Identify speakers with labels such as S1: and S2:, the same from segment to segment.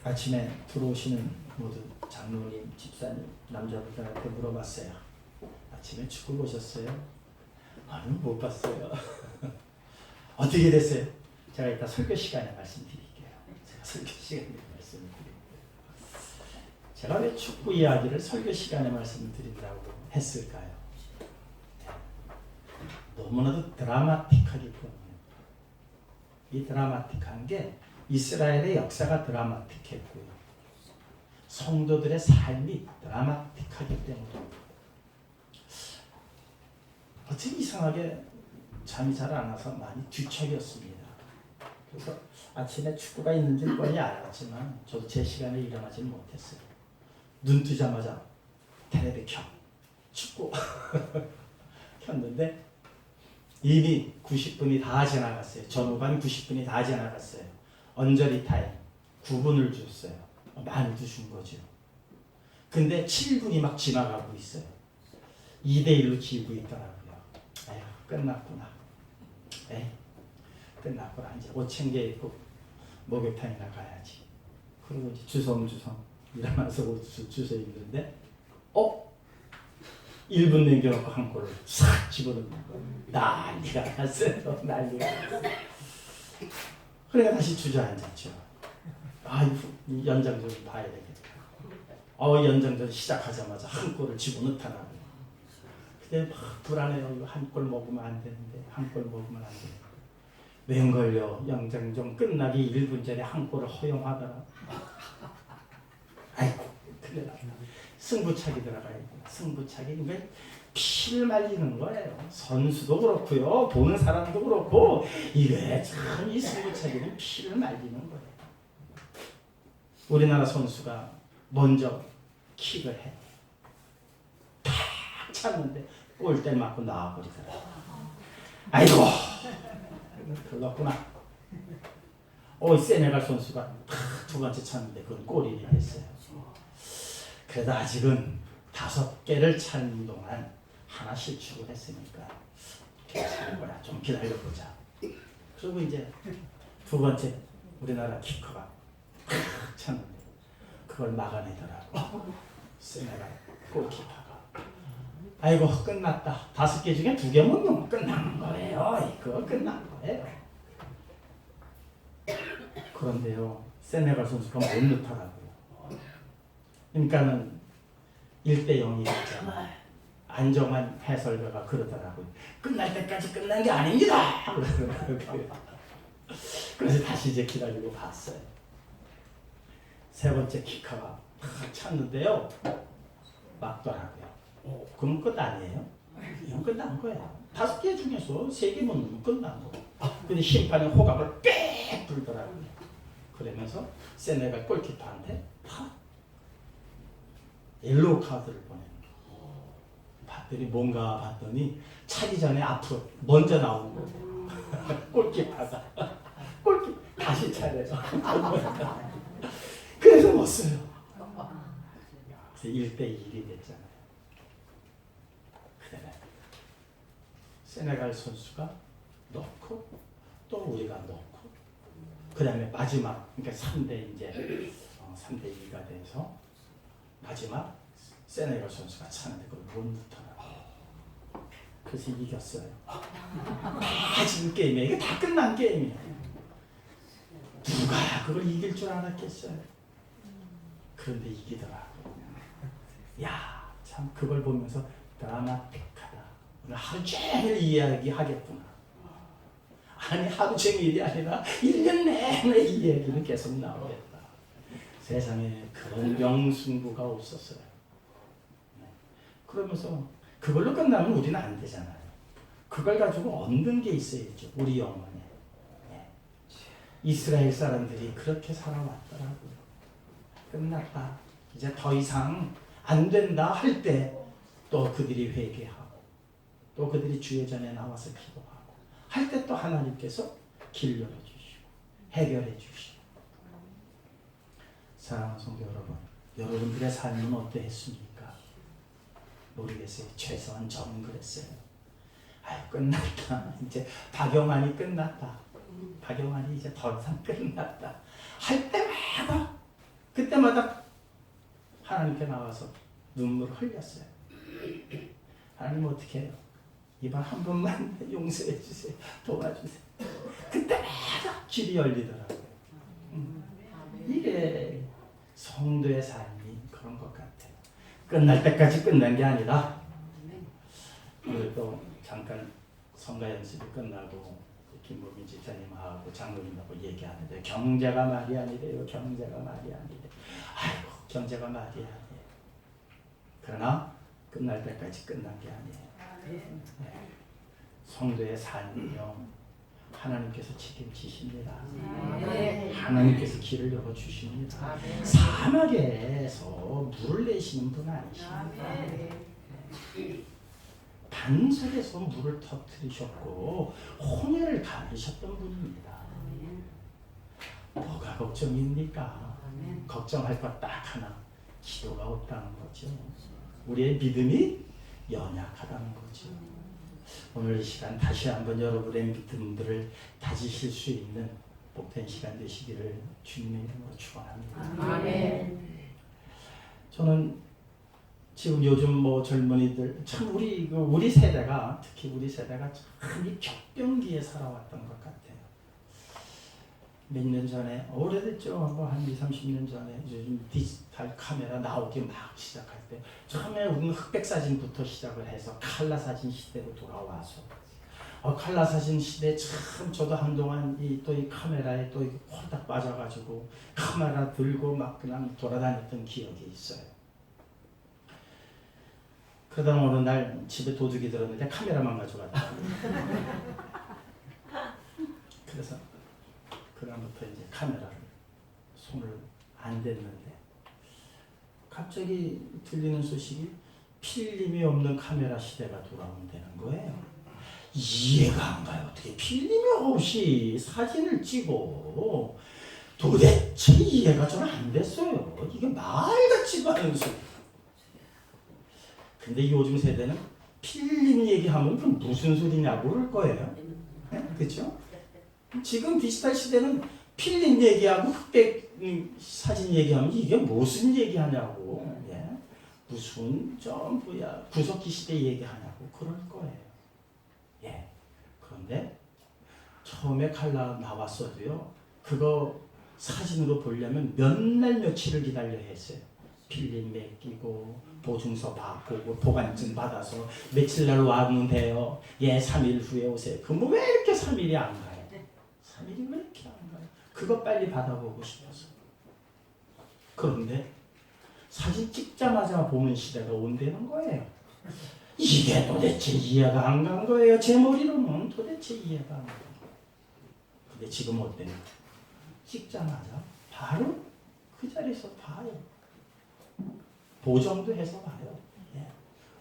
S1: 아침에 들어오시는 모든 장로님, 집사님, 남자분들한테 물어봤어요. 아침에 축구 보셨어요? 아니요, 못 봤어요. 어떻게 됐어요? 제가 이따 설교 시간에 말씀드릴게요. 제가 설교 시간에 말씀드릴게요. 제가 왜 축구 이야기를 설교 시간에 말씀드린다고 했을까요? 너무나도 드라마틱하기 때문에. 이 드라마틱한 게 이스라엘의 역사가 드라마틱했고요. 성도들의 삶이 드라마틱하기 때문입니다. 어떻게 이상하게 잠이 잘 안 와서 많이 뒤척였습니다. 그래서 아침에 축구가 있는지는 뻔히 알았지만 저도 제 시간에 일어나지는 못했어요. 눈 뜨자마자 텔레비 켜 축구 켰는데 이미 90분이 다 지나갔어요. 전후반 90분이 다 지나갔어요. 언저리 타임 9분을 줬어요. 많이 주신 거죠. 근데 7분이 막 지나가고 있어요. 2대1로 지고 있더라고요. 에휴, 끝났구나. 끝났구나. 이제 옷 챙겨 입고 목욕탕이나 가야지. 그리고 이제 주섬주섬 일어나서 옷 주워 입는데 1분 남겨놓고 한 골을 싹 집어넣는 거예요. 난리가 났어요. 난리가 났어요. 그러니까 다시 주저앉았죠. 이 연장전 봐야 되겠다. 연장전 시작하자마자 한 골을 집어넣더라고요. 근데 막 불안해요. 한 골 먹으면 안 되는데, 한 골 먹으면 안 되는데. 웬걸요? 연장전 끝나기 1분 전에 한 골을 허용하더라. 아이고, 큰일 났다. 승부차기 들어가야 돼. 승부차기. 그러니까 피를 말리는 거예요. 선수도 그렇고요. 보는 사람도 그렇고 이게 참 이 승부차기는 피를 말리는 거예요. 우리나라 선수가 먼저 킥을 해. 탁 찼는데 골대 맞고 나와버리더라고요. 아이고 그렇구나. 세네갈 선수가 두 번째 찼는데 그건 골이 됐어요. 그래도 아직은 5개를 차는 동안 하나 실축을 했으니까 괜찮은 거야. 좀 기다려보자. 그리고 이제 두 번째 우리나라 키커가 찼는데 그걸 막아내더라고. 세네갈 골키퍼가. 아이고 끝났다. 5개 중에 2개 못 넣으면 끝나는 거예요. 그거 끝난 거예요. 그런데요, 세네갈 선수가 못 넣더라고요. 그러니까는 1대0이 됐잖아요. 안정환 해설가가 그러더라고요. 끝날 때까지 끝난 게 아닙니다. 그래서 다시 이제 기다리고 봤어요. 세 번째 키커가 찼는데요. 막더라고요. 그럼 끝 아니에요? 이건 끝난 거예요. 5개 중에서 3개 못 넣으면 끝난 거예요. 근데 심판이 호각을 빽 불더라고요. 그러면서 세네갈 골키퍼한테 옐로우 카드를 보내는 거예요. 봤더니 뭔가 봤더니 차기 전에 앞으로 먼저 나오는 거예요. 골키퍼가. 골키퍼 다시 차려서. 그래서 못 써요. 그래서 1대1이 됐잖아요. 그다음에 세네갈 선수가 넣고 또 우리가 넣고 그 다음에 마지막 그러니까 3대2가 돼서 마지막 세네갈 선수가 차는데 그걸 못 넣더라고요. 그래서 이겼어요. 다 지금 게임이에요. 이게 다 끝난 게임이에요. 누가 그걸 이길 줄 알았겠어요. 그런데 이기더라고요. 야, 참 그걸 보면서 드라마틱하다. 오늘 하루 종일 이 이야기 하겠구나. 아니 하루 종일이 아니라 1년 내내 이 얘기는 계속 나오겠다. 세상에 그런 명승부가 없었어요. 그러면서 그걸로 끝나면 우리는 안 되잖아요. 그걸 가지고 얻는 게 있어야죠. 우리 영혼에. 이스라엘 사람들이 그렇게 살아왔더라고요. 끝났다. 이제 더 이상 안 된다 할 때 또 그들이 회개하고 또 그들이 주의 전에 나와서 기도하고 할 때 또 하나님께서 길 열어주시고 해결해 주시고. 사랑하는 성도 여러분, 여러분들의 삶은 어떠했습니까? 모르겠어요. 최소한 저는 그랬어요. 끝났다. 이제 박영환이 끝났다. 박영환이 이제 더 이상 끝났다. 할 때마다 그때마다 하나님께 나와서 눈물을 흘렸어요. 하나님 어떻게 해요? 이번 한 번만 용서해 주세요. 도와주세요. 그때마다 길이 열리더라고요. 이게 성도의 삶이 그런 것 같아요. 끝날 때까지 끝난 게 아니라 오늘 또 잠깐 성가 연습이 끝나고 김범민 집사님하고 장로님하고 얘기하는데 경제가 말이 아니래요. 경제가 말이 아니래. 아이고 경제가 말이 아니에요. 그러나 끝날 때까지 끝난 게 아니에요. 네. 성도의 삶은요 하나님께서 책임지십니다. 하나님께서 길을 열어주십니다. 사막에서 물을 내시는 분 아니십니다. 반석에서 물을 터뜨리셨고 홍해를 가르셨던 분입니다. 뭐가 걱정입니까? 걱정할 것 딱 하나, 기도가 없다는 거죠. 우리의 믿음이 연약하다는 거죠. 오늘 이 시간 다시 한번 여러분의 믿음들을 다지실 수 있는 복된 시간 되시기를 주님의 이름으로 축원합니다. 아멘. 저는 지금 요즘 뭐 젊은이들 참 우리 세대가 특히 우리 세대가 참 이 격변기에 살아왔던 것 같아요. 몇 년 전에 오래됐죠. 뭐 한 20, 30년 전에 요즘 디지털 카메라 나오기 막 시작할 때 처음에 우리는 흑백 사진부터 시작을 해서 칼라 사진 시대로 돌아와서 칼라 사진 시대 참 저도 한동안 이 카메라에 또 홀딱 빠져가지고 카메라 들고 막 그냥 돌아다녔던 기억이 있어요. 그러다 어느 날 집에 도둑이 들었는데 카메라만 가져가더라고요. 그래서 그다음부터 이제 카메라를 손을 안 댔는데 갑자기 들리는 소식이 필름이 없는 카메라 시대가 돌아온다는 거예요. 이해가 안 가요. 어떻게 필름이 없이 사진을 찍어. 도대체 이해가 좀 안 됐어요. 이게 말 같지도 않은 소리. 근데 요즘 세대는 필름 얘기하면 그 무슨 소리냐고 그럴 거예요. 네? 그렇죠? 지금 디지털 시대는 필름 얘기하고 흑백 사진 얘기하면 이게 무슨 얘기하냐고. 예? 무슨 점프야 구석기 시대 얘기하냐고 그럴 거예요. 예. 그런데 처음에 칼라 나왔어도요. 그거 사진으로 보려면 몇 날 며칠을 기다려야 했어요. 필름 맡기고 보증서 받고 보관증 받아서 며칠 날 와면 돼요. 예, 3일 후에 오세요. 그럼 왜 이렇게 3일이 안 가요? 3일이 왜 이렇게 안 가요? 그거 빨리 받아보고 싶어서. 그런데 사진 찍자마자 보는 시대가 온다는 거예요. 이게 도대체 이해가 안 간 거예요. 제 머리로는 도대체 이해가 안 가요. 근데 지금 어때요? 찍자마자 바로 그 자리에서 봐요. 보정도 해서 봐요. 예.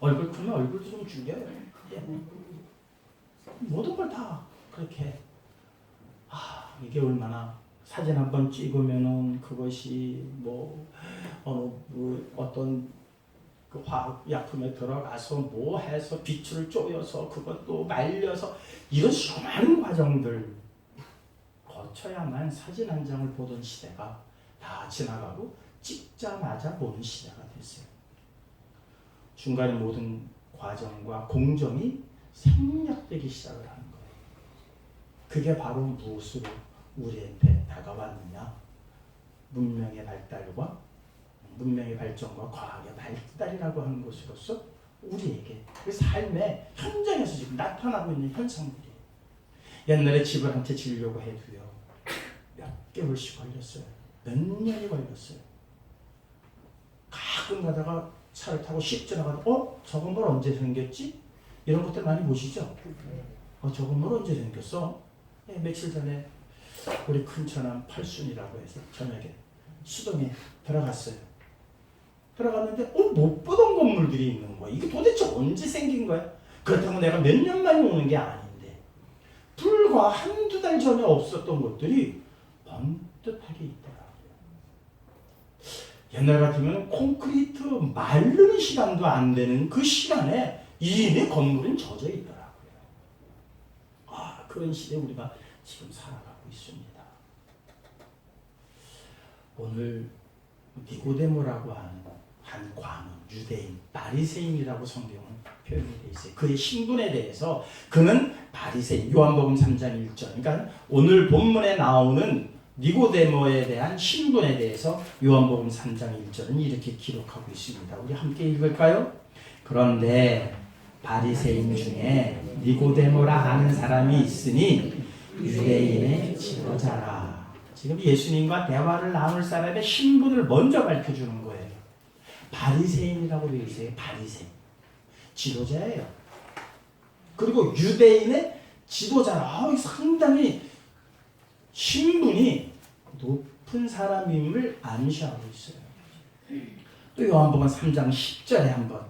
S1: 얼굴 크면 얼굴도 좀 죽여요. 예. 모든 걸 다 그렇게. 이게 얼마나 사진 한번 찍으면은 그것이 어떤 그 화학약품에 들어가서 뭐 해서 빛을 쪼여서 그것도 말려서 이런 수많은 과정들 거쳐야만 사진 한 장을 보던 시대가 다 지나가고 찍자마자 보는 시대가 됐어요. 중간에 모든 과정과 공정이 생략되기 시작을 하는 거예요. 그게 바로 무엇으로 우리한테 다가왔느냐? 문명의 발달과 문명의 발전과 과학의 발달이라고 하는 것으로서 우리에게 그 삶의 현장에서 지금 나타나고 있는 현상들이에요. 옛날에 집을 한 채 지으려고 해도요. 몇 개월씩 걸렸어요. 몇 년이 걸렸어요. 가끔 가다가 차를 타고 씩 지나가다 저 건물 언제 생겼지? 이런 것들 많이 보시죠? 저 건물 언제 생겼어? 예, 며칠 전에 우리 큰처남 팔순이라고 해서 저녁에 수동에 들어갔어요. 들어갔는데 못 보던 건물들이 있는 거야. 이게 도대체 언제 생긴 거야? 그렇다고 내가 몇 년 만에 오는 게 아닌데 불과 한두 달 전에 없었던 것들이 번듯하게 있더라고요. 옛날 같으면 콘크리트 마르는 시간도 안 되는 그 시간에 이미 건물은 젖어 있더라고요. 그런 시대에 우리가 지금 살아가고 있습니다. 오늘 니고데모라고 하는 한 광은 유대인 바리새인이라고 성경은 표현이 되어 있어요. 그의 신분에 대해서 그는 바리새인, 요한복음 3장 1절. 그러니까 오늘 본문에 나오는 니고데모에 대한 신분에 대해서 요한복음 3장 1절은 이렇게 기록하고 있습니다. 우리 함께 읽을까요? 그런데 바리새인 중에 니고데모라 하는 사람이 있으니 유대인의 지도자라. 지금 예수님과 대화를 나눌 사람의 신분을 먼저 밝혀주는 거예요. 바리새인이라고 되어 있어요. 바리새인. 지도자예요. 그리고 유대인의 지도자라. 상당히 신분이 높은 사람임을 암시하고 있어요. 또 요한복음 3장 10절에 한번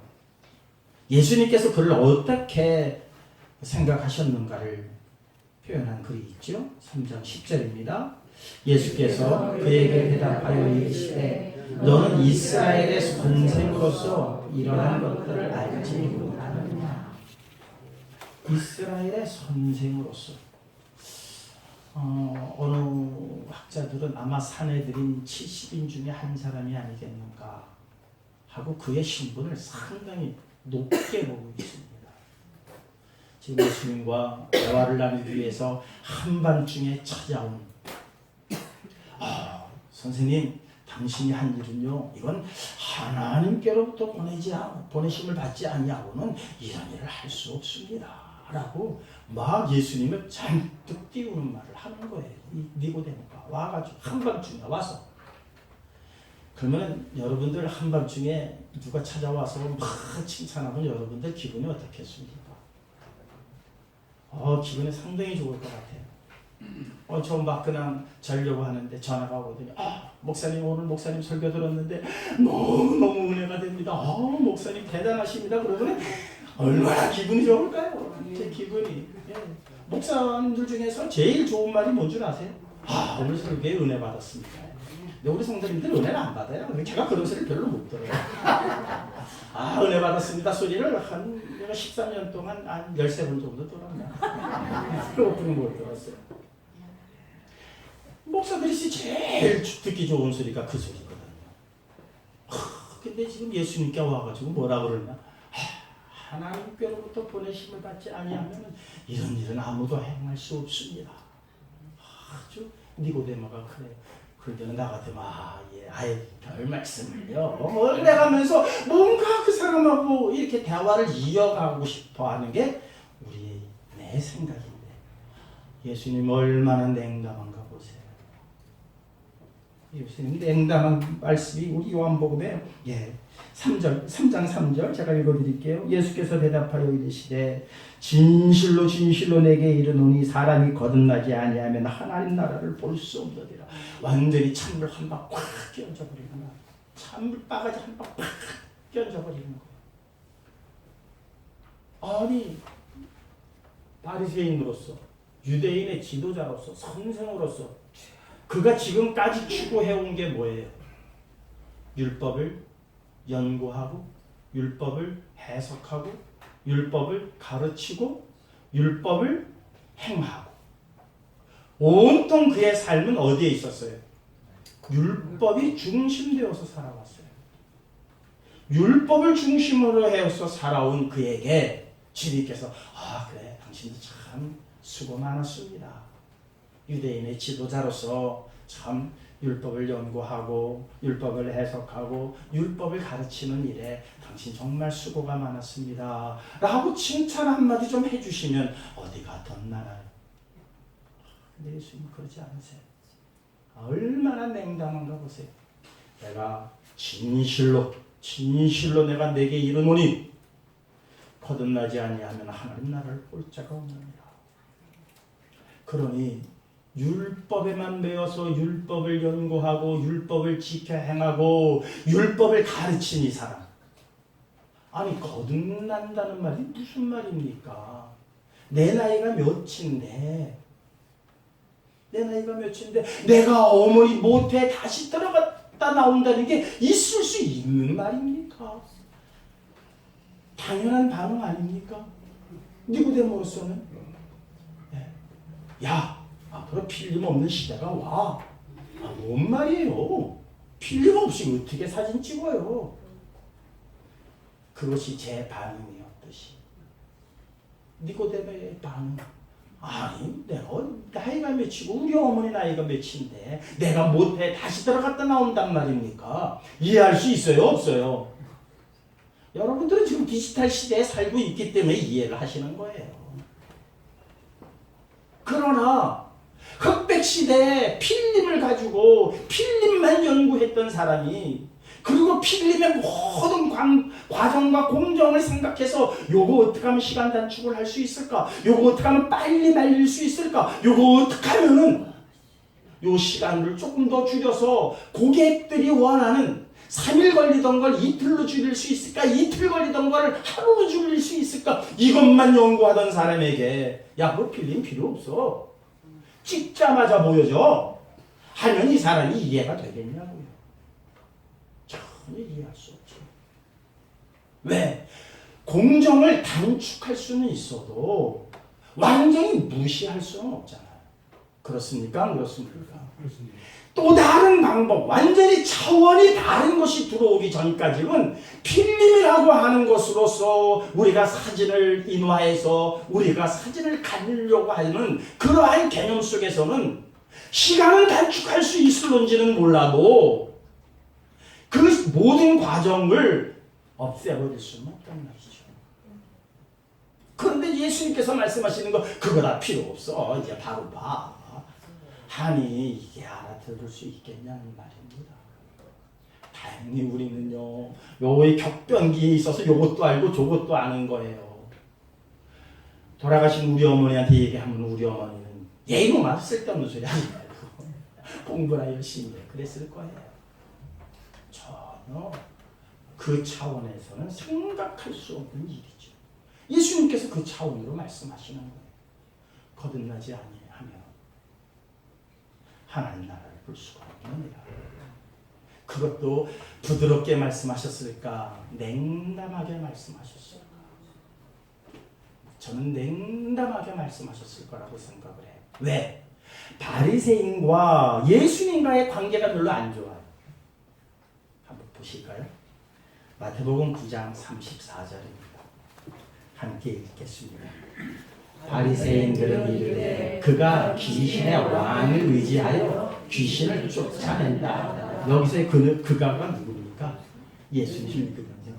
S1: 예수님께서 그를 어떻게 생각하셨는가를 표현한 글이 있죠. 3장 10절입니다. 예수께서 그에게 대답하여 이르시되 너는 이스라엘의 선생으로서 이러한 것들을 알지 못하느냐. 이스라엘의 선생으로서 어느 학자들은 아마 사내들인 70인 중에 한 사람이 아니겠는가 하고 그의 신분을 상당히 높게 보고 있습니다. 지금 예수님과 대화를 나누기 위해서 한밤중에 찾아온 선생님, 당신이 한 일은요, 이건 하나님께로부터 보내심을 받지 아니하고는 이런 일을 할 수 없습니다. 라고 막 예수님을 잔뜩 띄우는 말을 하는 거예요. 이 니고데모가 와가지고 한밤중에 와서. 그러면 여러분들 한밤중에 누가 찾아와서 막 칭찬하면 여러분들 기분이 어떻겠습니까? 기분이 상당히 좋을 것 같아요. 저 막 그냥 자려고 하는데 전화가 오거든요. 목사님 오늘 목사님 설교 들었는데 너무 은혜가 됩니다. 목사님 대단하십니다. 그러면 얼마나 기분이 좋을까요? 제 기분이. 목사님들 중에서 제일 좋은 말이 뭔 줄 아세요? 오늘 설교에 은혜 받았습니다. 근데 우리 성도님들 은혜를 안 받아요. 제가 그런 소리를 별로 못 들어요. 은혜 받았습니다 소리를 한 13년 동안 한 13번 정도 들었나. 그것뿐이 못 들었어요. 목사들이 제일 듣기 좋은 소리가 그 소리거든요. 근데 지금 예수님께 와가지고 뭐라 그러냐. 하나님께로부터 보내심을 받지 아니하면 이런 일은 아무도 행할 수 없습니다. 아주 니고데모가 그래요. 그러더니 나 같으면 별 말씀을요. 내가면서 뭔가 그 사람하고 이렇게 대화를 이어가고 싶어하는 게 내 생각인데 예수님 얼마나 냉담한가 보세요. 예수님 냉담한 말씀이 우리 요한복음에 3장 3절 제가 읽어드릴게요. 예수께서 대답하여 이르시되 진실로 진실로 내게 이르노니 사람이 거듭나지 아니하면 하나님 나라를 볼 수 없느니라. 완전히 찬물 한 방 꽉 끼얹어버리는 거야. 찬물 바가지 한 방 팍 끼얹어버리는 거야. 아니 바리새인으로서 유대인의 지도자로서 선생으로서 그가 지금까지 추구해온 게 뭐예요? 율법을 연구하고 율법을 해석하고 율법을 가르치고 율법을 행하고 온통 그의 삶은 어디에 있었어요? 율법이 중심되어서 살아왔어요. 율법을 중심으로 해서 살아온 그에게 주님께서 그래 당신도 참 수고 많았습니다. 유대인의 지도자로서 참 율법을 연구하고 율법을 해석하고 율법을 가르치는 일에 당신 정말 수고가 많았습니다. 라고 칭찬 한마디 좀 해주시면 어디가 덧나나요? 근데 예수님 그러지 않으세요. 얼마나 냉담한가 보세요. 내가 진실로 내가 내게 이르노니 거듭나지 아니하면 하나님 나라를 볼 자가 없느니라. 그러니 율법에만 매여서 율법을 연구하고 율법을 지켜 행하고 율법을 가르친 이 사람. 아니 거듭난다는 말이 무슨 말입니까? 내 나이가 몇인데 내가 어머니 모태에 다시 들어갔다 나온다는 게 있을 수 있는 말입니까? 당연한 반응 아닙니까? 니고데모로서는 앞으로 필림 없는 시대가 와. 뭔 말이에요? 필름 없이 어떻게 사진 찍어요? 그것이 제 반응이었듯이 니고데모의 반응. 아니 내가 나이가 몇이고 우리 어머니 나이가 몇인데 내가 못해 다시 들어갔다 나온단 말입니까? 이해할 수 있어요? 없어요? 여러분들은 지금 디지털 시대에 살고 있기 때문에 이해를 하시는 거예요. 그러나 흑백 시대에 필름을 가지고 필름만 연구했던 사람이 그리고 필름의 모든 과정과 공정을 생각해서 요거 어떻게 하면 시간 단축을 할 수 있을까? 요거 어떻게 하면 빨리 말릴 수 있을까? 요거 어떻게 하면은 요 시간을 조금 더 줄여서 고객들이 원하는 3일 걸리던 걸 이틀로 줄일 수 있을까? 이틀 걸리던 걸 하루로 줄일 수 있을까? 이것만 연구하던 사람에게 야, 뭐 필름 필요 없어. 찍자마자 보여줘. 하면 이 사람이 이해가 되겠냐고요. 전혀 이해할 수 없죠. 왜? 공정을 단축할 수는 있어도 완전히 무시할 수는 없잖아요. 그렇습니까? 안 그렇습니까?
S2: 그렇습니다.
S1: 또 다른 방법, 완전히 차원이 다른 것이 들어오기 전까지는 필름이라고 하는 것으로서 우리가 사진을 인화해서 우리가 사진을 갖으려고 하는 그러한 개념 속에서는 시간을 단축할 수 있을런지는 몰라도 그 모든 과정을 없애버릴 수는 없단 말이죠. 그런데 예수님께서 말씀하시는 거 그거 다 필요 없어. 이제 바로 봐. 하니 이게 알아들을 수 있겠냐는 말입니다. 다행히 우리는요. 요의 격변기에 있어서 요것도 알고 저것도 아는 거예요. 돌아가신 우리 어머니한테 얘기하면 우리 어머니는 예의만 쓸데없는 소리 하지 말고 공부나 열심히 해. 그랬을 거예요. 전혀 그 차원에서는 생각할 수 없는 일이죠. 예수님께서 그 차원으로 말씀하시는 거예요. 거듭나지 아니하면 하나님 나라를 볼 수가 없느니라. 그것도 부드럽게 말씀하셨을까? 냉담하게 말씀하셨을까? 저는 냉담하게 말씀하셨을 거라고 생각을 해요. 왜? 바리새인과 예수님과의 관계가 별로 안 좋아요. 한번 보실까요? 마태복음 9장 34절입니다. 함께 읽겠습니다. 바리새인들은 이르되 그가 귀신의 왕을 의지하여 귀신을 쫓아낸다. 여기서의 그가가 누굽니까? 예수님이거든요.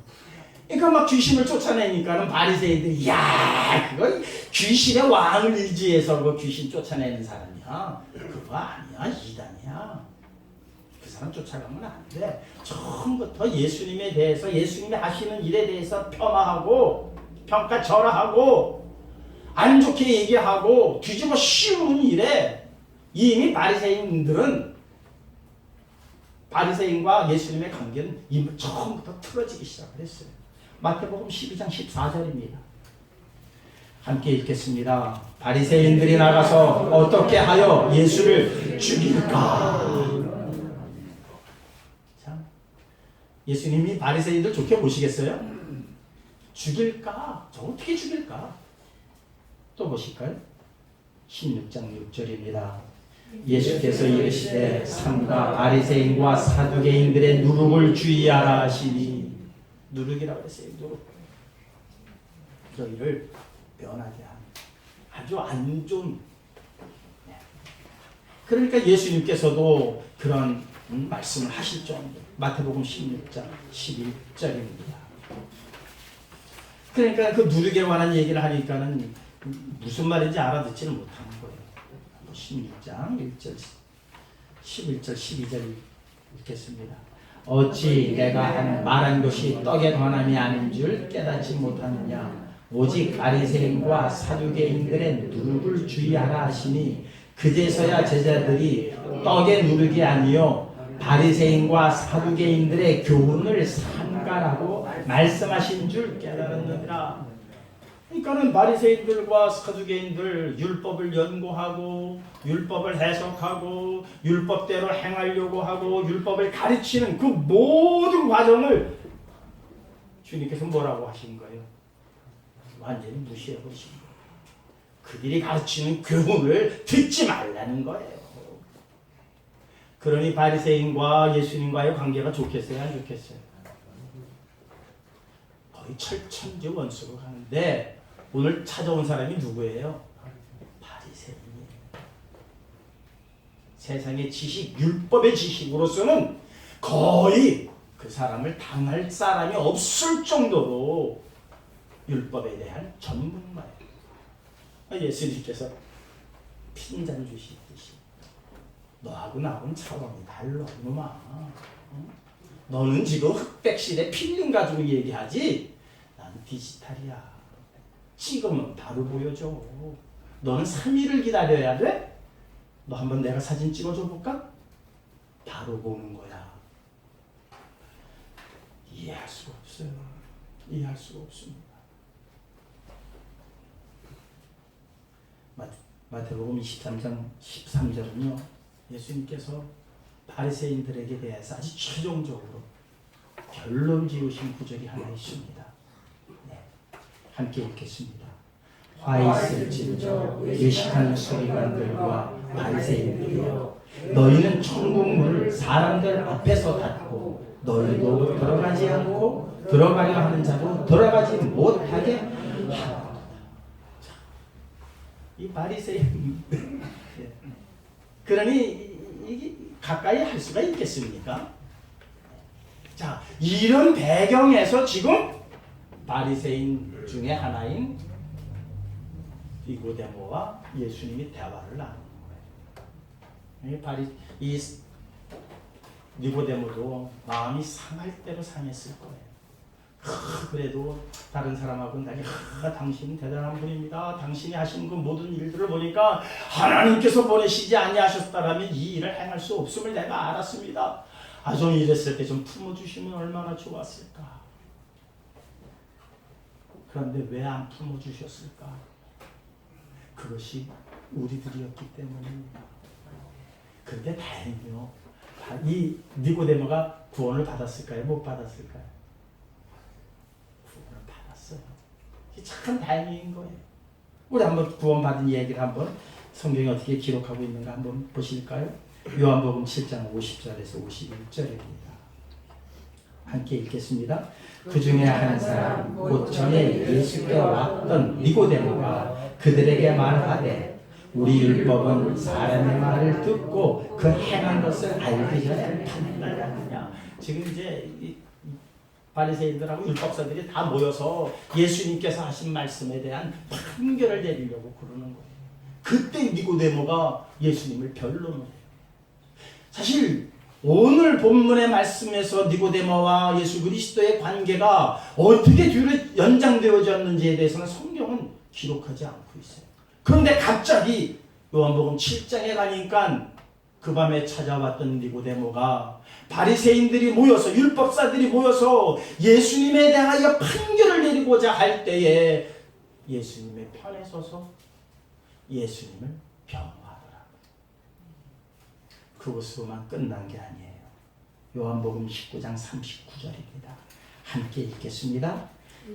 S1: 그러니까 막 귀신을 쫓아내니까는 바리새인들이 야 그거 귀신의 왕을 의지해서 그 귀신 쫓아내는 사람이야. 그거 아니야. 이단이야. 그 사람 쫓아가면 안 돼. 처음부터 예수님에 대해서 예수님이 하시는 일에 대해서 폄하하고 평가절하하고 안 좋게 얘기하고 뒤집어 씌우는 일에 이미 바리새인과 예수님의 관계는 이미 처음부터 틀어지기 시작을 했어요. 마태복음 12장 14절입니다. 함께 읽겠습니다. 바리새인들이 나가서 어떻게 하여 예수를 죽일까? 자, 예수님이 바리새인들 좋게 보시겠어요? 죽일까? 저 어떻게 죽일까? 또 보실까요? 16장 6절입니다. 예수께서 이르시되 삼가 바리새인과 사두개인들의 누룩을 주의하라 하시니 누룩이라고 했어요. 누룩. 너희를 변하게 하는 아주 안 좋은. 그러니까 예수님께서도 그런 말씀을 하실 정도. 마태복음 16장 11절입니다. 그러니까 그 누룩에 관한 얘기를 하니까는 무슨 말인지 알아듣지는 못하는 거예요. 16장 1절, 11절, 12절 읽겠습니다. 어찌 내가 말한 것이 떡에 관함이 아닌 줄 깨닫지 못하느냐. 오직 바리새인과 사두개인들의 누룩을 주의하라 하시니 그제서야 제자들이 떡의 누룩이 아니요 바리새인과 사두개인들의 교훈을 삼가라고 말씀하신 줄 깨달았느니라. 그러니까는 바리새인들과 사두개인들 율법을 연구하고 율법을 해석하고 율법대로 행하려고 하고 율법을 가르치는 그 모든 과정을 주님께서 뭐라고 하신 거예요? 완전히 무시해 버리신 거예요. 그들이 가르치는 교훈을 듣지 말라는 거예요. 그러니 바리새인과 예수님과의 관계가 좋겠어요, 안 좋겠어요? 거의 철천지 원수로 가는데 오늘 찾아온 사람이 누구예요? 바리새인이에요. 세상의 지식, 율법의 지식으로서는 거의 그 사람을 당할 사람이 없을 정도로 율법에 대한 전문가예요. 예수님께서 핀잔 주시듯이 너하고 나하고는 차원이 달라 이놈아. 너는 지금 흑백실에 필름 가지고 얘기하지 나는 디지털이야. 찍으면 바로 보여줘. 너는 3일을 기다려야 돼? 너 한번 내가 사진 찍어줘 볼까? 바로 보는 거야. 이해할 수가 없어요. 이해할 수가 없습니다. 마태복음 23장 13절은요. 예수님께서 바리새인들에게 대해서 아주 최종적으로 결론 지으신 구절이 하나 있습니다. 네. 함께 읽겠습니다. 화 있을진저 외식하는 서기관들과 바리새인들이여 너희는 천국 문을 사람들 앞에서 닫고 너희도 들어가지 않고 들어가려 하는 자도 들어가지 못하게 하노라. 이 바리새인 그러니 이게 가까이 할 수가 있겠습니까? 자, 이런 배경에서 지금 바리새인 중에 하나인 니고데모와 예수님이 대화를 나누는 거예요. 이 니고데모도 마음이 상할 대로 상했을 거예요. 그래도 다른 사람하고는 달리 당신은 대단한 분입니다. 당신이 하신 그 모든 일들을 보니까 하나님께서 보내시지 아니하셨다라면 이 일을 행할 수 없음을 내가 알았습니다. 좀 이랬을 때 좀 품어주시면 얼마나 좋았을까. 그런데 왜 안 품어주셨을까? 그것이 우리들이었기 때문입니다. 그런데 다행히요. 이 니고데모가 구원을 받았을까요? 못 받았을까요? 구원을 받았어요. 이게 참 다행인 거예요. 우리 한번 구원받은 얘기를 한번 성경에 어떻게 기록하고 있는가 한번 보실까요? 요한복음 7장 50절에서 51절입니다. 함께 읽겠습니다. 그 중에 한 사람 곧 전에 예수께 왔던 니고데모가 그들에게 말하되 우리 율법은 사람의 말을 듣고 그 행한 것을 알기 전에 판단하느냐. 지금 이제 이 바리새인들하고 율법사들이 다 모여서 예수님께서 하신 말씀에 대한 판결을 내리려고 그러는 거예요. 그때 니고데모가 예수님을 변론을 해요. 사실 오늘 본문의 말씀에서 니고데모와 예수 그리스도의 관계가 어떻게 뒤로 연장되어졌는지에 대해서는 성경은 기록하지 않고 있어요. 그런데 갑자기 요한복음 7장에 가니까 그 밤에 찾아왔던 니고데모가 바리새인들이 모여서 율법사들이 모여서 예수님에 대하여 판결을 내리고자 할 때에 예수님의 편에 서서 예수님을 변호하더라. 그것으로만 끝난 게 아니에요. 요한복음 19장 39절입니다. 함께 읽겠습니다.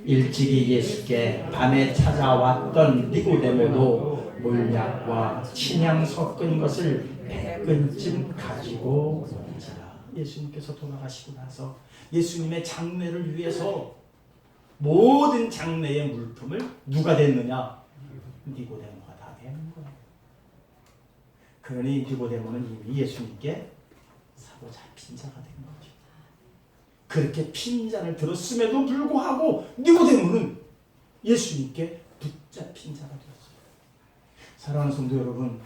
S1: 일찍이 예수께 밤에 찾아왔던 니고데모도 몰약과 친향 섞은 것을 100근쯤 가지고 온지라. 예수님께서 돌아가시고 나서 예수님의 장례를 위해서 모든 장례의 물품을 누가 댔느냐? 니고데모가 다 된 거예요. 그러니 니고데모는 이미 예수님께 사로잡힌 자가 된 거죠. 그렇게 핀잔을 들었음에도 불구하고 니고데모는 예수님께 붙잡힌 자가 되었어요. 사랑하는 성도 여러분,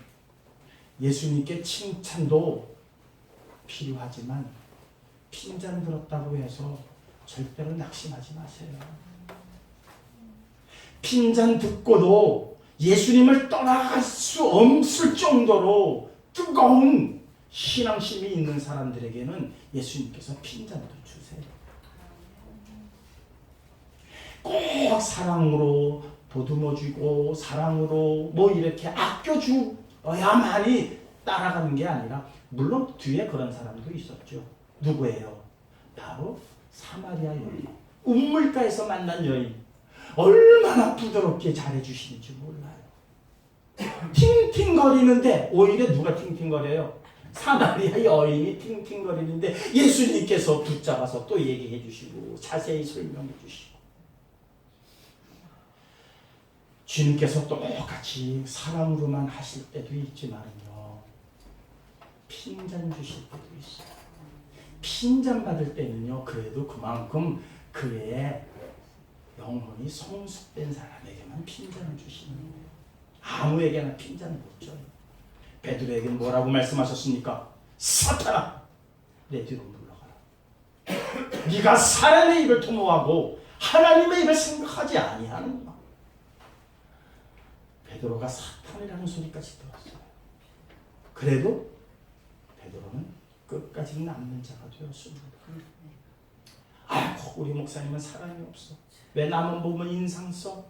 S1: 예수님께 칭찬도 필요하지만 핀잔 들었다고 해서 절대로 낙심하지 마세요. 핀잔 듣고도 예수님을 떠나갈 수 없을 정도로 뜨거운 신앙심이 있는 사람들에게는 예수님께서 핀잔도 주세요. 꼭 사랑으로 보듬어주고 사랑으로 뭐 이렇게 아껴줘야만이 따라가는 게 아니라, 물론 뒤에 그런 사람도 있었죠. 누구예요? 바로 사마리아 여인, 우물가에서 만난 여인. 얼마나 부드럽게 잘해주시는지 몰라요. 팅팅거리는데 오히려 누가 팅팅거려요? 사마리아 여인이 팅팅거리는데 예수님께서 붙잡아서 또 얘기해 주시고 자세히 설명해 주시고, 주님께서 똑같이 사랑으로만 하실 때도 있지만요, 핀잔 주실 때도 있어요. 핀잔 받을 때는요, 그래도 그만큼 그의 영혼이 성숙된 사람에게만 핀잔을 주시는 거예요. 아무에게나 핀잔을 못 줘요. 베드로에게 뭐라고 말씀하셨습니까? 사탄아, 내 뒤로 물러가라. 네가 사람의 입을 도모하고 하나님의 입을 생각하지 아니하는구나. 베드로가 사탄이라는 소리까지 들었어요. 그래도 베드로는 끝까지 남는 자가 되었습니다. 아이고, 우리 목사님은 사랑이 없어. 왜 남은 보면 인상 써?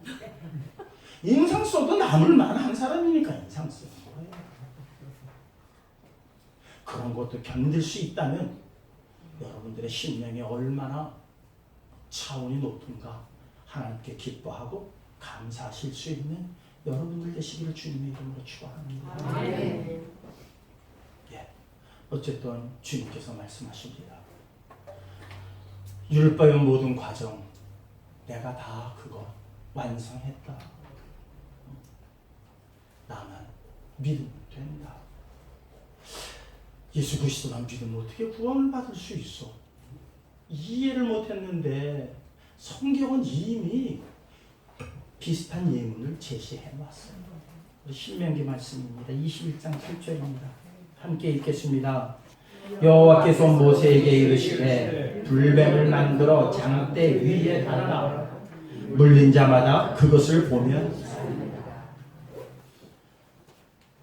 S1: 인상 써도 남을 만한 사람이니까 인상 쓰는 거예요. 그런 것도 견딜 수 있다면 여러분들의 심령이 얼마나 차원이 높은가 하나님께 기뻐하고 감사하실 수 있는 여러분들 되시기를 주님의 이름으로 축원합니다. 예, 어쨌든 주님께서 말씀하십니다. 율법의 모든 과정 내가 다 그거 완성했다. 나만 믿으면 된다. 예수 그리스도만 믿으면 어떻게 구원을 받을 수 있어? 이해를 못했는데 성경은 이미 비슷한 예문을 제시해 놨어요. 신명기 말씀입니다. 21장 8절입니다. 함께 읽겠습니다. 여호와께서 모세에게 이르시되 불뱀을 만들어 장대 위에 달라 물린 자마다 그것을 보면 살리라.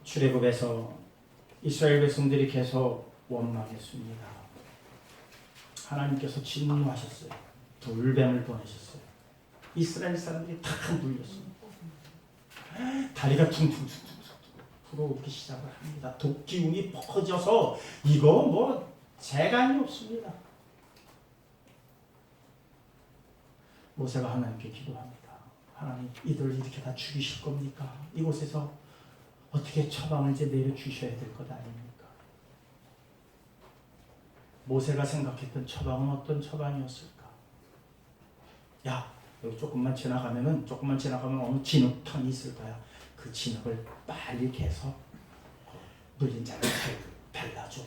S1: 출애굽에서 이스라엘 백성들이 계속 원망했습니다. 하나님께서 진노하셨어요. 불뱀을 보내셨어요. 이스라엘 사람들이 다 물렸습니다. 다리가 퉁퉁퉁퉁 불어오기 시작을 합니다. 독기운이 퍼져서 이거 뭐 재간이 없습니다. 모세가 하나님께 기도합니다. 하나님, 이들을 이렇게 다 죽이실 겁니까? 이곳에서 어떻게 처방을 이제 내려주셔야 될 것 아닙니까? 모세가 생각했던 처방은 어떤 처방이었을까? 야, 여기 조금만 지나가면 어느 진흙탕이 있을 거야. 그 진흙을 빨리 개서 물린 자를 발라줘.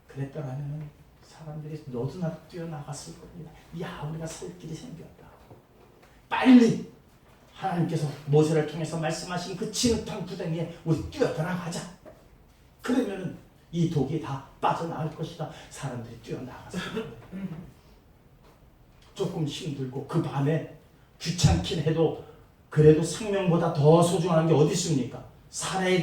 S1: 그랬더라면 사람들이 너도 나도 뛰어나갔을 겁니다. 야, 우리가 살 길이 생겼다. 빨리 하나님께서 모세를 통해서 말씀하신 그 진흙탕 구덩이에 우리 뛰어들어가자. 그러면 이 독이 다 빠져나갈 것이다. 사람들이 뛰어나갔을 거예요. 조금 힘들고 그 밤에 귀찮긴 해도 그래도 생명보다 더 소중한 게 어디 있습니까? 살아야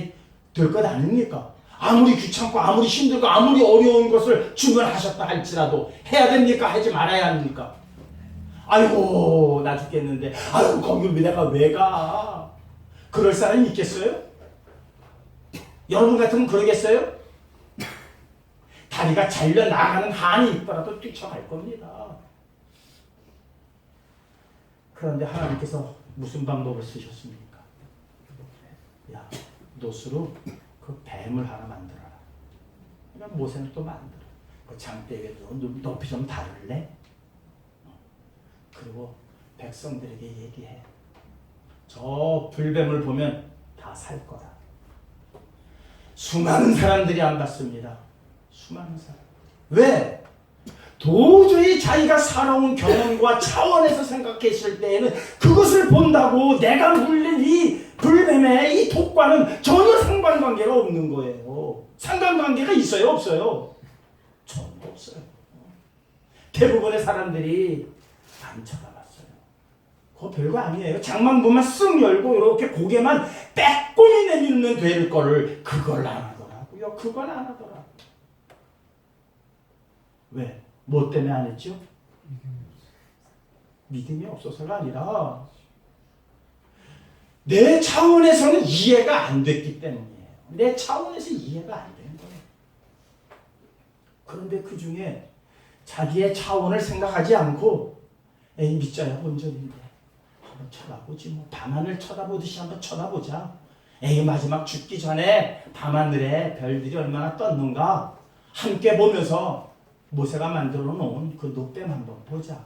S1: 될 것 아닙니까? 아무리 귀찮고 아무리 힘들고 아무리 어려운 것을 주문하셨다 할지라도 해야 됩니까? 하지 말아야 합니까? 아이고, 나 죽겠는데 아이고, 거기 내가 왜 가? 그럴 사람이 있겠어요? 여러분 같으면 그러겠어요? 다리가 잘려 나가는 한이 있더라도 뛰쳐갈 겁니다. 그런데 하나님께서 무슨 방법을 쓰셨습니까? 야, 노스로 그 뱀을 하나 만들어라. 그러니까 모세는 또 만들어. 그 장대 위에 높이 좀 다룰래? 그리고 백성들에게 얘기해. 저 불뱀을 보면 다 살 거다. 수많은 사람들이 안 받습니다. 수많은 사람. 왜? 도저히 자기가 살아온 경험과 차원에서 생각했을 때에는 그것을 본다고 내가 물린 이 불뱀의 이 독과는 전혀 상관관계가 없는 거예요. 상관관계가 있어요? 없어요? 전혀 없어요. 대부분의 사람들이 안 쳐다봤어요. 그거 별거 아니에요. 장만보만 쓱 열고 이렇게 고개만 빼꼼히 내밀면 될 거를 그걸 안 하더라고요. 그걸 안 하더라. 왜? 뭐 때문에 안 했죠? 믿음이 없어서가 아니라 내 차원에서는 이해가 안 됐기 때문이에요. 내 차원에서 이해가 안 된 거예요. 그런데 그 중에 자기의 차원을 생각하지 않고 에이, 믿자야 본전인데 한번 쳐다보지 뭐. 밤하늘 쳐다보듯이 한번 쳐다보자. 에이 마지막 죽기 전에 밤하늘에 별들이 얼마나 떴는가 함께 보면서 모세가 만들어 놓은 그 노뱀 한번 보자.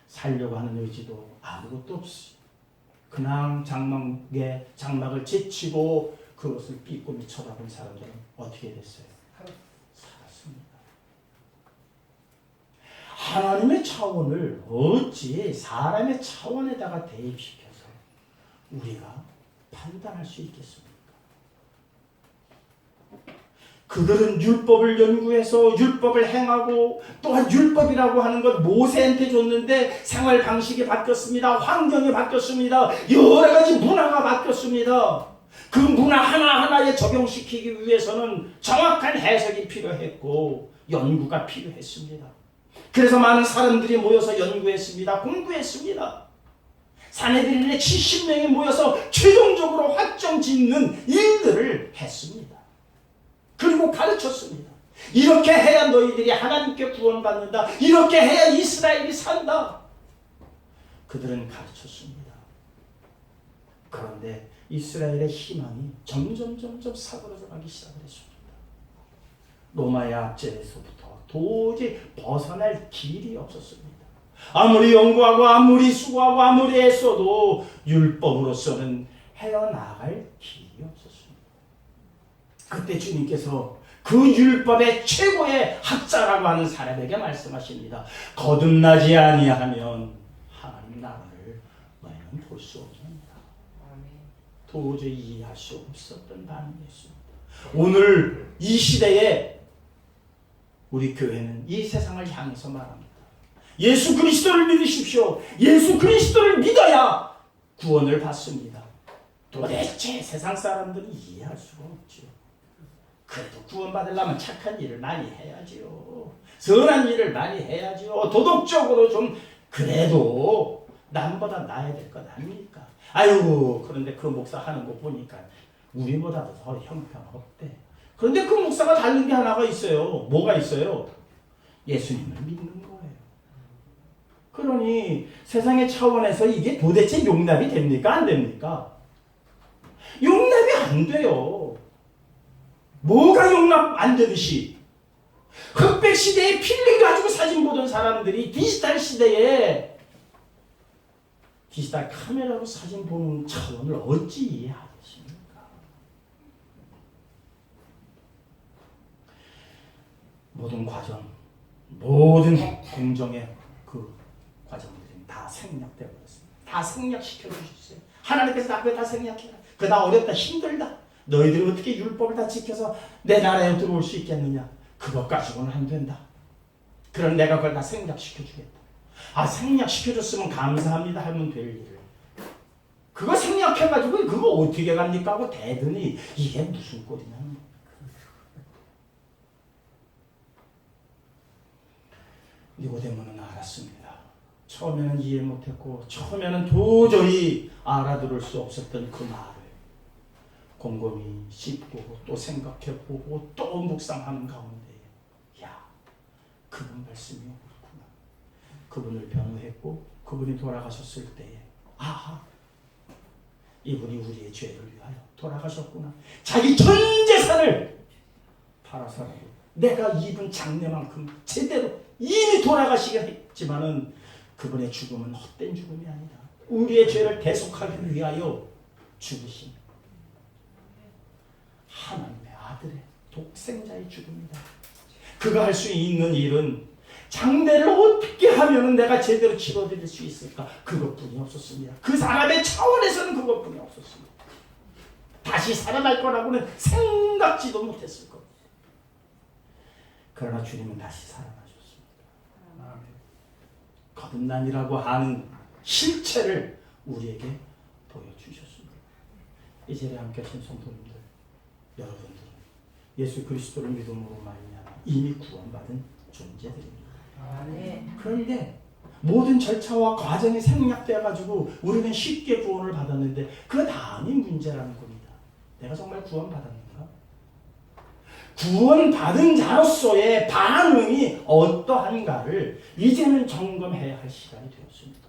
S1: 살려고 하는 의지도 아무것도 없이 그냥 장막을 제치고 그것을 삐꾸미 쳐다본 사람들은 어떻게 됐어요? 살았습니다. 하나님의 차원을 어찌 사람의 차원에다가 대입시켜서 우리가 판단할 수 있겠습니까? 그들은 율법을 연구해서 율법을 행하고 또한 율법이라고 하는 것 모세한테 줬는데 생활 방식이 바뀌었습니다. 환경이 바뀌었습니다. 여러 가지 문화가 바뀌었습니다. 그 문화 하나하나에 적용시키기 위해서는 정확한 해석이 필요했고 연구가 필요했습니다. 그래서 많은 사람들이 모여서 연구했습니다. 공부했습니다. 사내들인의 70명이 모여서 최종적으로 확정 짓는 일들을 했습니다. 그리고 가르쳤습니다. 이렇게 해야 너희들이 하나님께 구원받는다. 이렇게 해야 이스라엘이 산다. 그들은 가르쳤습니다. 그런데 이스라엘의 희망이 점점 사그러져 가기 시작을 했습니다. 로마의 압제에서부터 도저히 벗어날 길이 없었습니다. 아무리 연구하고 아무리 수고하고 아무리 애써도 율법으로서는 헤어나갈 길이 없었습니다. 그때 주님께서 그 율법의 최고의 학자라고 하는 사람에게 말씀하십니다. 거듭나지 아니하면 하나님 나라를 너희는 볼 수 없습니다. 도저히 이해할 수 없었던 반응이었습니다. 오늘 이 시대에 우리 교회는 이 세상을 향해서 말합니다. 예수 그리스도를 믿으십시오. 예수 그리스도를 믿어야 구원을 받습니다. 도대체 세상 사람들은 이해할 수가 없죠. 그래도 구원받으려면 착한 일을 많이 해야지요. 선한 일을 많이 해야지요. 도덕적으로 좀 그래도 남보다 나아야 될 것 아닙니까? 아유, 그런데 그 목사 하는 거 보니까 우리보다도 더 형편없대. 그런데 그 목사가 다른 게 하나가 있어요. 뭐가 있어요? 예수님을 믿는 거예요. 그러니 세상의 차원에서 이게 도대체 용납이 됩니까? 안 됩니까? 용납이 안 돼요. 뭐가 용납 안 되듯이 흑백 시대에 필름 가지고 사진 보던 사람들이 디지털 시대에 디지털 카메라로 사진 보는 차원을 어찌 이해하겠습니까? 모든 과정, 모든 공정의 그 과정들이 다 생략되어 버렸습니다. 다 생략시켜 주셨어요. 하나님께서 다 생략해라. 그다 어렵다, 힘들다. 너희들이 어떻게 율법을 다 지켜서 내 나라에 들어올 수 있겠느냐? 그것 가지고는 안 된다. 그럼 내가 그걸 다 생략시켜주겠다. 아, 생략시켜줬으면 감사합니다 하면 될 일을 그거 생략해가지고 그거 어떻게 갑니까? 하고 대더니 이게 무슨 꼴이냐. 니고데모는 알았습니다. 처음에는 이해 못했고 처음에는 도저히 알아들을 수 없었던 그 말을 곰곰이 씹고 또 생각해보고 또 묵상하는 가운데 야, 그분 말씀이 옳구나. 그분을 변호했고 그분이 돌아가셨을 때에 아하, 이분이 우리의 죄를 위하여 돌아가셨구나. 자기 전 재산을 팔아서라도 내가 입은 장례만큼 제대로 이미 돌아가시겠지만은 그분의 죽음은 헛된 죽음이 아니다. 우리의 죄를 대속하기 위하여 죽으신 하나님의 아들의 독생자의 죽음이다. 그가 할 수 있는 일은 장례를 어떻게 하면 내가 제대로 치러드릴 수 있을까? 그것뿐이 없었습니다. 그 사람의 차원에서는 그것뿐이 없었습니다. 다시 살아날 거라고는 생각지도 못했을 겁니다. 그러나 주님은 다시 살아나셨습니다. 거듭남이라고 하는 실체를 우리에게 보여주셨습니다. 이 자리에 함께 하신 성도님들, 여러분들은 예수 그리스도를 믿음으로 말미암아 이미 구원받은 존재들입니다. 그런데 모든 절차와 과정이 생략되어가지고 우리는 쉽게 구원을 받았는데 그 다음이 문제라는 겁니다. 내가 정말 구원받았는가? 구원받은 자로서의 반응이 어떠한가를 이제는 점검해야 할 시간이 되었습니다.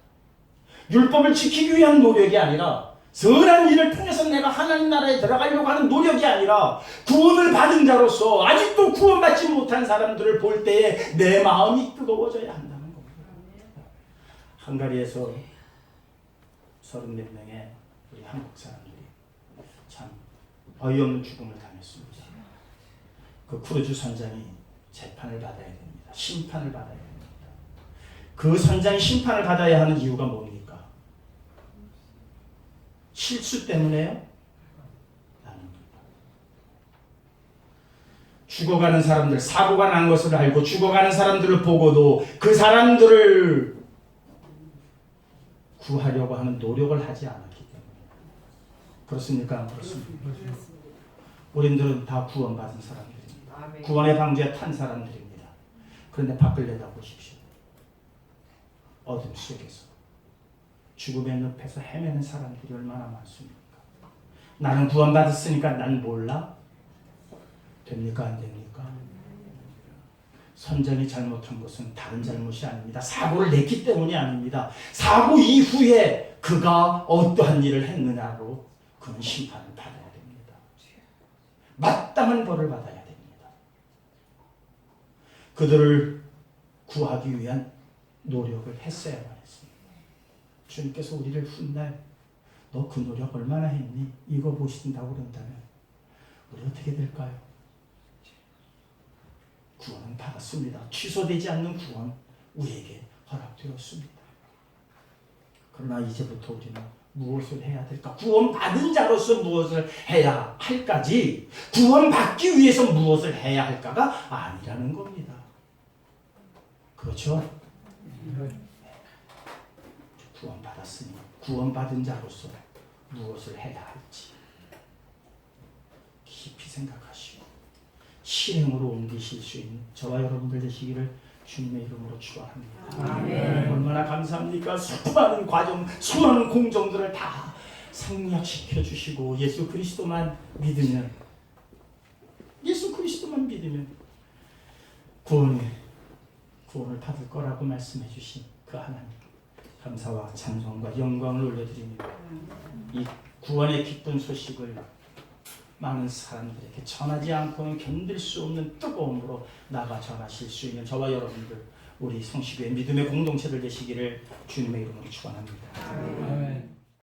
S1: 율법을 지키기 위한 노력이 아니라 선한 일을 통해서 내가 하나님 나라에 들어가려고 하는 노력이 아니라 구원을 받은 자로서 아직도 구원받지 못한 사람들을 볼 때에 내 마음이 뜨거워져야 한다는 겁니다. 헝가리에서 30몇 명의 우리 한국 사람들이 참 어이없는 죽음을 당했습니다. 그 크루즈 선장이 재판을 받아야 됩니다. 심판을 받아야 됩니다. 그 선장이 심판을 받아야 하는 이유가 뭡니까? 실수 때문에요? 아닙니다. 죽어가는 사람들, 사고가 난 것을 알고 죽어가는 사람들을 보고도 그 사람들을 구하려고 하는 노력을 하지 않았기 때문에. 그렇습니까? 안 그렇습니까? 우리들은 다 구원받은 사람들입니다. 구원의 방주에 탄 사람들입니다. 그런데 밖을 내다보십시오. 어둠 속에서 죽음의 늪에서 헤매는 사람들이 얼마나 많습니까? 나는 구원받았으니까 난 몰라? 됩니까? 안 됩니까? 선장이 잘못한 것은 다른 잘못이 아닙니다. 사고를 냈기 때문이 아닙니다. 사고 이후에 그가 어떠한 일을 했느냐로 그는 심판을 받아야 됩니다. 마땅한 벌을 받아야 됩니다. 그들을 구하기 위한 노력을 했어야만 했습니다. 주님께서 우리를 훗날 너 그 노력 얼마나 했니? 이거 보신다고 그런다면 우리 어떻게 될까요? 구원은 받았습니다. 취소되지 않는 구원 우리에게 허락되었습니다. 그러나 이제부터 우리는 무엇을 해야 될까? 구원받은 자로서 무엇을 해야 할까지 구원받기 위해서 무엇을 해야 할까가 아니라는 겁니다. 그렇죠? 구원받았으니 구원받은 자로서 무엇을 해야 할지 깊이 생각하시고 실행으로 옮기실 수 있는 저와 여러분들 되시기를 주님의 이름으로 축원합니다.
S2: 아멘.
S1: 얼마나 감사합니까? 수많은 과정, 수많은 공정들을 다 생략시켜 주시고 예수 그리스도만 믿으면 구원을 받을 거라고 말씀해 주신 그 하나님 감사와 찬송과 영광을 올려드립니다. 이 구원의 기쁜 소식을 많은 사람들에게 전하지 않고는 견딜 수 없는 뜨거움으로 나가 전하실 수 있는 저와 여러분들 우리 성시교회 믿음의 공동체들 되시기를 주님의 이름으로 축원합니다.
S2: 아멘.